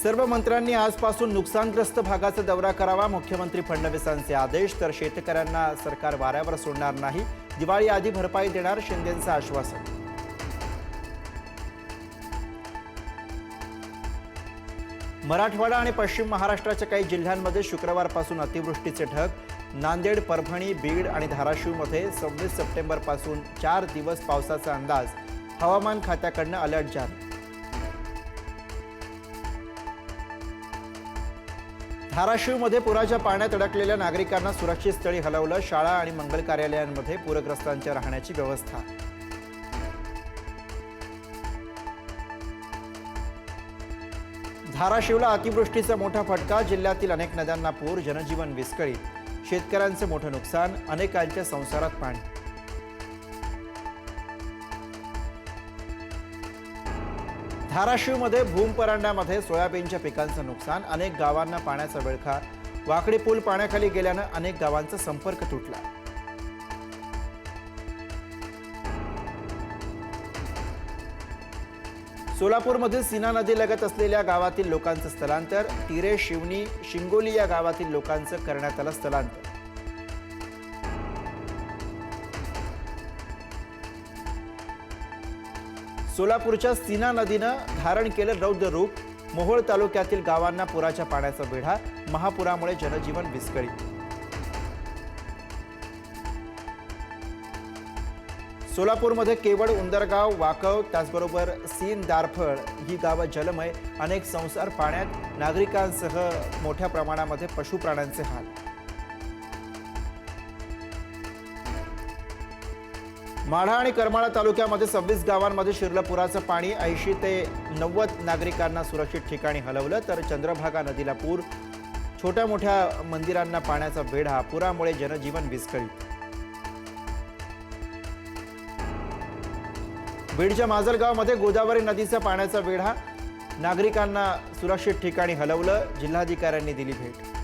सर्व मंत्र्यांनी आजपासून नुकसानग्रस्त भागाचा दौरा करावा, मुख्यमंत्री फडणवीसांचे आदेश। तर शेतकऱ्यांना सरकार वाऱ्यावर सोडणार नाही, दिवाळी आधी भरपाई देणार, शिंदेंचं आश्वासन। मराठवाडा आणि पश्चिम महाराष्ट्राच्या काही जिल्ह्यांमध्ये शुक्रवारपासून अतिवृष्टीचे ढग। नांदेड, परभणी, बीड आणि धाराशिवमध्ये 26 सप्टेंबरपासून 4 दिवस पावसाचा अंदाज, हवामान खात्याकडून अलर्ट जारी। धाराशिवमध्ये पुराच्या पाण्यात अडकलेल्या नागरिकांना सुरक्षित स्थळी हलवलं, शाळा आणि मंगल कार्यालयांमध्ये पूरग्रस्तांच्या राहण्याची व्यवस्था। धाराशिवला अतिवृष्टीचा मोठा फटका, जिल्ह्यातील अनेक नद्यांना पूर, जनजीवन विस्कळीत, शेतकऱ्यांचं मोठं नुकसान, अनेकांच्या संसारात पाणी। धाराशिवमध्ये भूमपरांड्यामध्ये सोयाबीनच्या पिकांचं नुकसान, अनेक गावांना पाण्याचा विळखा, वाकडी पूल पाण्याखाली गेल्यानं अनेक गावांचा संपर्क तुटला। सोलापूरमधील सीना नदीलगत असलेल्या गावातील लोकांचं स्थलांतर, तिरे, शिवनी, शिंगोली या गावातील लोकांचं करण्यात आलं स्थलांतर। सोलापूरच्या सीना नदीनं धारण केलं रौद्र रूप, मोहोळ तालुक्यातील गावांना पुराच्या पाण्याचा वेढा, महापुरामुळे जनजीवन विस्कळीत। सोलापूरमध्ये केवळ, उंदरगाव, वाकव, त्याचबरोबर सीन, दारफळ ही गावं जलमय, अनेक संसार पाण्यात, नागरिकांसह मोठ्या प्रमाणामध्ये पशुप्राण्यांचे हाल। माढा आणि करमाळा तालुक्यामध्ये 26 गावांमध्ये शिरलं पुराचं पाणी, 80 ते 90 नागरिकांना सुरक्षित ठिकाणी हलवलं। तर चंद्रभागा नदीला पूर, छोट्या मोठ्या मंदिरांना पाण्याचा वेढा, पुरामुळे जनजीवन विस्कळीत। बीडच्या माजलगावमध्ये गोदावरी नदीचा पाण्याचा वेढा, नागरिकांना सुरक्षित ठिकाणी हलवलं, जिल्हाधिकाऱ्यांनी दिली भेट।